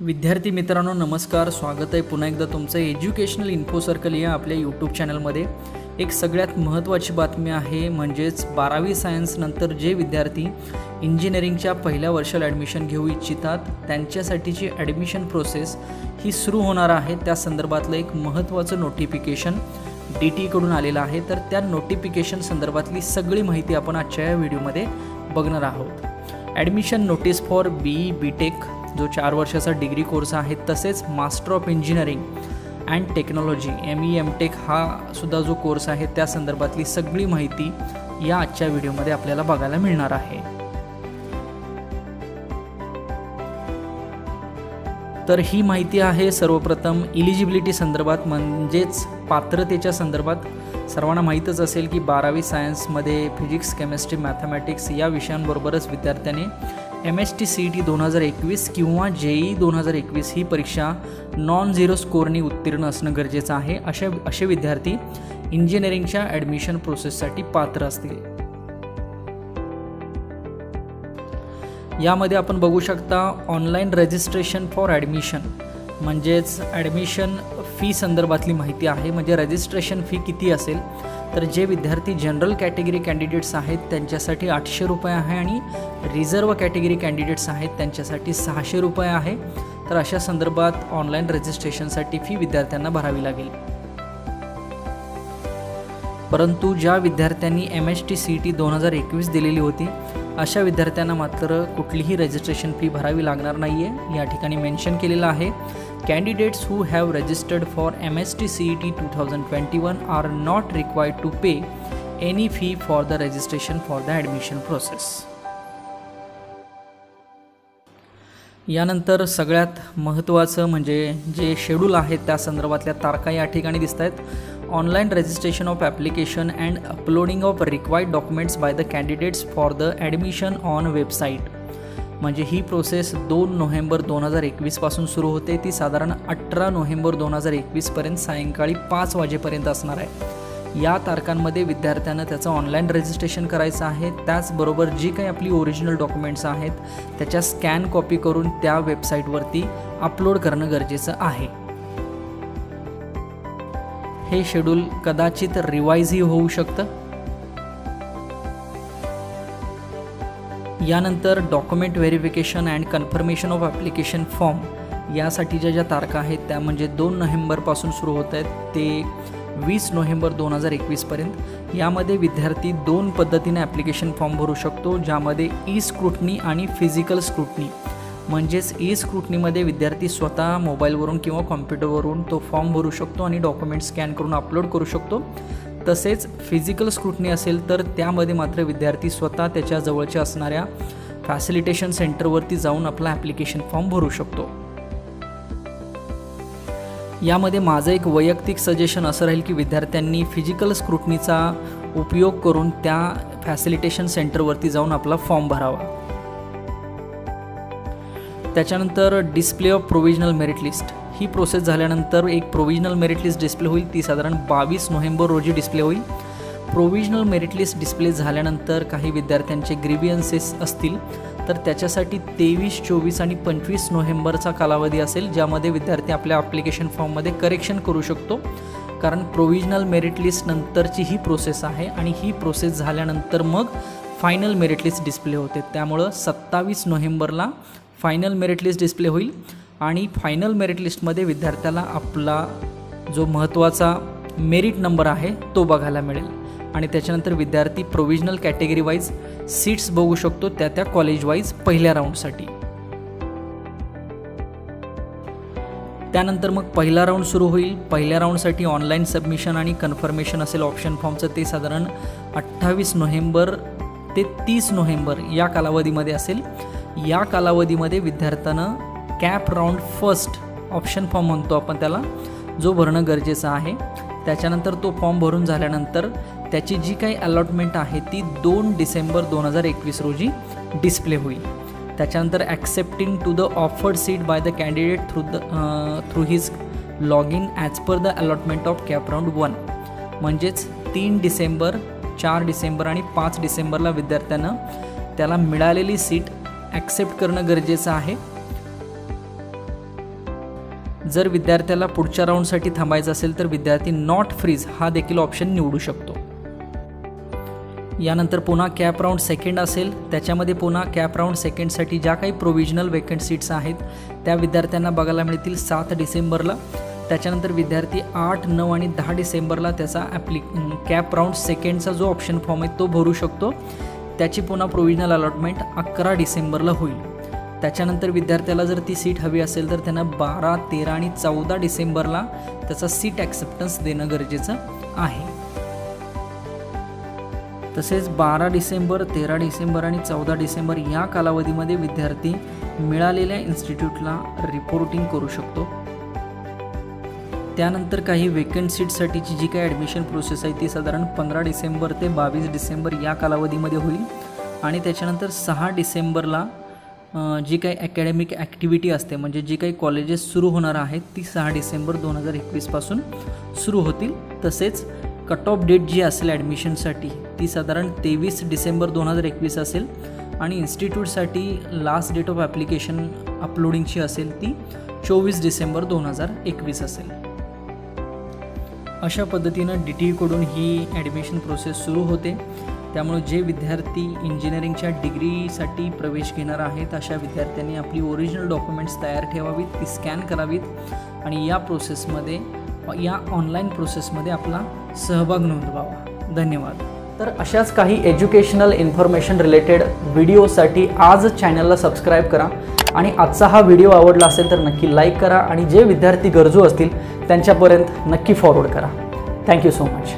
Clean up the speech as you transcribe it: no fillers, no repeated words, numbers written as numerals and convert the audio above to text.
विद्यार्थी मित्रांनो नमस्कार, स्वागत आहे पुन्हा एकदा तुमचं एज्युकेशनल इन्फो सर्कल या आपल्या यूट्यूब चॅनलमध्ये। एक सगळ्यात महत्त्वाची बातमी आहे, म्हणजेच 12वी सायन्स नंतर जे विद्यार्थी इंजिनिअरिंगच्या पहिल्या वर्षाला ॲडमिशन घेऊ इच्छितात त्यांच्यासाठीची ॲडमिशन प्रोसेस ही सुरू होणार आहे। त्या संदर्भातलं एक महत्त्वाचं नोटिफिकेशन DT कडून आलेलं आहे। तर त्या नोटिफिकेशन संदर्भातली सगळी माहिती आपण आजच्या या व्हिडिओमध्ये बघणार आहोत। Admission notice for BE BTech जो 4 वर्षाचा डिग्री कोर्स आहे, तसेच master of engineering and technology ME MTech हा सुद्धा जो कोर्स आहे त्या संदर्भातली सगळी माहिती या आजच्या व्हिडिओमध्ये आपल्याला बघायला मिळणार आहे। तर ही माहिती आहे सर्वप्रथम एलिजिबिलिटी संदर्भात, म्हणजेच पात्रतेच्या संदर्भात। सर्वांना माहीतच असेल की 12वी सायन्समध्ये फिजिक्स, केमिस्ट्री, मॅथमॅटिक्स या विषयांबरोबरच विद्यार्थ्यांनी MHTCET 2021 किंवा JEE 2021 ही परीक्षा नॉन झिरो स्कोरनी उत्तीर्ण असणं गरजेचं आहे। असे विद्यार्थी इंजिनिअरिंगच्या ॲडमिशन प्रोसेससाठी पात्र असतील। यामध्ये आपण बघू शकता ऑनलाईन रजिस्ट्रेशन फॉर ॲडमिशन, म्हणजेच ॲडमिशन फी संदर्भातली माहिती आहे। म्हणजे रजिस्ट्रेशन फी किती असेल, तर जे विद्यार्थी जनरल कॅटेगरी कॅन्डिडेट्स आहेत त्यांच्यासाठी 800 रुपये आहे आणि रिझर्व कॅटेगरी कॅन्डिडेट्स आहेत त्यांच्यासाठी 600 रुपये आहे। तर अशा संदर्भात ऑनलाईन रजिस्ट्रेशनसाठी फी विद्यार्थ्यांना भरावी लागेल। परंतु ज्या विद्यार्थ्यांनी MHTCET 2021 दिलेली होती अशा विद्यार्थ्यांना मात्र कुठलीही रजिस्ट्रेशन फी भरावी लागणार नाही आहे। या ठिकाणी मेन्शन केलेलं आहे, candidates who have registered for MHTCET 2021 are not required to pay any fee for the registration for the admission process. यानंतर सगळ्यात महत्त्वाचं म्हणजे जे शेड्यूल आहे त्या संदर्भातल्या तारखा या ठिकाणी दिसत आहेत। Online registration of application and uploading of required documents by the candidates for the admission on website, म्हणजे ही प्रोसेस 2 नोव्हेंबर 2021 पासून सुरू होते। ती साधारण 18 नोव्हेंबर 2021 पर्यंत सायंकाळी 5 वाजेपर्यंत असणार आहे। या तारखांमध्ये विद्यार्थ्यांना त्याचं ऑनलाईन रजिस्ट्रेशन करायचं आहे। त्याचबरोबर जी काही आपली ओरिजिनल डॉक्युमेंट्स आहेत त्याच्या स्कॅन कॉपी करून त्या वेबसाईटवरती अपलोड करणं गरजेचं आहे। हे शेड्यूल कदाचित रिवाइजही होऊ शकतं। यानंतर document verification and confirmation of application form यासाठीच्या ज्या तारखा आहेत त्या म्हणजे 2 नोव्हेंबरपासून सुरू होत आहेत ते 20 नोव्हेंबर 2021 पर्यंत। यामध्ये विद्यार्थी 2 पद्धतीने ॲप्लिकेशन फॉर्म भरू शकतो, ज्यामध्ये ई स्क्रूटनी आणि फिजिकल स्क्रूटनी। म्हणजेच ई स्क्रूटनीमध्ये विद्यार्थी स्वतः मोबाईलवरून किंवा कॉम्प्युटरवरून तो फॉर्म भरू शकतो आणि डॉक्युमेंट स्कॅन करून अपलोड करू शकतो। तसेच फिजिकल स्क्रूटनी असेल तर त्यामध्ये मात्र विद्यार्थी स्वतः त्याच्या जवळच्या असणाऱ्या फॅसिलिटेशन सेंटरवरती जाऊन आपला ॲप्लिकेशन फॉर्म भरू शकतो। यामध्ये माझं एक वैयक्तिक सजेशन असं राहील की विद्यार्थ्यांनी फिजिकल स्क्रूटनीचा उपयोग करून त्या फॅसिलिटेशन सेंटरवरती जाऊन आपला फॉर्म भरावा। त्याच्यानंतर display of provisional merit list he process झाल्यानंतर एक प्रोविजनल मेरिट लिस्ट डिस्प्ले होईल। ती साधारण 22 नोव्हेंबर रोजी डिस्प्ले होईल। प्रोविजनल मेरिट लिस्ट डिस्प्ले झाल्यानंतर काही विद्यार्थ्यांचे ग्रीव्हियन्सेस असतील तर त्याच्यासाठी 23, 24 आणि 25 नोव्हेंबरचा कालावधी असेल, ज्यामध्ये विद्यार्थी आपल्या ॲप्लिकेशन फॉर्ममध्ये करेक्शन करू शकतो। कारण प्रोविजनल मेरिट लिस्ट नंतरची ही प्रोसेस आहे आणि ही प्रोसेस झाल्यानंतर मग फायनल मेरिट लिस्ट डिस्प्ले होते। त्यामुळं 27 नोव्हेंबरला फायनल मेरिट लिस्ट डिस्प्ले होईल आणि फायनल मेरिट लिस्टमध्ये विद्यार्थ्याला आपला जो महत्त्वाचा मेरिट नंबर आहे तो बघायला मिळेल आणि त्याच्यानंतर विद्यार्थी प्रोविजनल कॅटेगरी वाईज सीट्स बघू शकतो त्या कॉलेज वाईज पहिल्या राऊंडसाठी। त्यानंतर मग पहिला राऊंड सुरू होईल। पहिल्या राऊंडसाठी ऑनलाईन सबमिशन आणि कन्फर्मेशन असेल ऑप्शन फॉर्मचं, ते साधारण 28 नोव्हेंबर ते 30 नोव्हेंबर या कालावधीमध्ये असेल। या कालावधीमध्ये विद्यार्थ्यानं CAP round first option form म्हणतो आपण त्याला, जो भरणं गरजेचं आहे। त्याच्यानंतर तो फॉर्म भरून झाल्यानंतर त्याची जी काही अलॉटमेंट आहे ती 2 डिसेंबर 2021 रोजी डिस्प्ले होईल। त्याच्यानंतर accepting to the offered seat by the candidate through his log in as per the allotment of CAP round 1, म्हणजेच 3 डिसेंबर, 4 डिसेंबर आणि 5 डिसेंबरला विद्यार्थ्यांना त्याला मिळालेली सीट ॲक्सेप्ट करणं गरजेचं आहे। जर विद्यार्थ्याला पुढच्या राऊंडसाठी थांबायचं असेल तर विद्यार्थी नॉट फ्रीज हा देखील ऑप्शन निवडू शकतो। यानंतर पुन्हा कॅप राऊंड सेकंड असेल, त्याच्यामध्ये पुन्हा कॅप राऊंड सेकंडसाठी ज्या काही प्रोव्हिजनल वेकंट सीट्स आहेत त्या विद्यार्थ्यांना बघायला मिळतील 7 डिसेंबरला। त्याच्यानंतर विद्यार्थी 8, 9 आणि 10 डिसेंबरला त्याचा कॅप राऊंड सेकंडचा जो ऑप्शन फॉर्म आहे तो भरू शकतो। त्याची पुन्हा प्रोव्हिजनल अलॉटमेंट 11 डिसेंबरला होईल। त्याच्यानंतर विद्यार्थ्याला जर ती सीट हवी असेल तर त्यांना 12, 13 आणि 14 डिसेंबरला त्याचा सीट ॲक्सेप्टन्स देणं गरजेचं आहे। तसेच 12 डिसेंबर, 13 डिसेंबर आणि 14 डिसेंबर या कालावधीमध्ये विद्यार्थी मिळालेल्या इन्स्टिट्यूटला रिपोर्टिंग करू शकतो। त्यानंतर काही वेकंट सीटसाठीची जी काही ॲडमिशन प्रोसेस आहे ती साधारण 15 डिसेंबर ते 22 डिसेंबर या कालावधीमध्ये होईल आणि त्याच्यानंतर 6 डिसेंबरला जी काही अकॅडमिक ॲक्टिव्हिटी असते म्हणजे जी काही कॉलेजेस सुरू होणार आहेत ती 6 डिसेंबर 2021 पासून सुरू होतील। तसेच कट ऑफ डेट जी असेल ॲडमिशनसाठी ती साधारण 23 डिसेंबर 2021 असेल आणि इन्स्टिट्यूटसाठी लास्ट डेट ऑफ ॲप्लिकेशन अपलोडिंगची असेल ती 24 डिसेंबर 2021 असेल। अशा पद्धतीनं DTEकडून ही ॲडमिशन प्रोसेस सुरू होते। त्यामुळे जे विद्यार्थी इंजिनिअरिंगच्या डिग्रीसाठी प्रवेश घेणार आहेत अशा विद्यार्थ्यांनी आपली ओरिजिनल डॉक्युमेंट्स तयार ठेवावीत, ती स्कॅन करावीत आणि या ऑनलाईन प्रोसेसमध्ये आपला सहभाग नोंदवावा। धन्यवाद। तर अशाच काही एज्युकेशनल इन्फॉर्मेशन रिलेटेड व्हिडिओसाठी आज चॅनलला सबस्क्राईब करा आणि आजचा हा व्हिडिओ आवडला असेल तर नक्की लाईक करा आणि जे विद्यार्थी गरजू असतील त्यांच्यापर्यंत नक्की फॉरवर्ड करा। Thank you so much.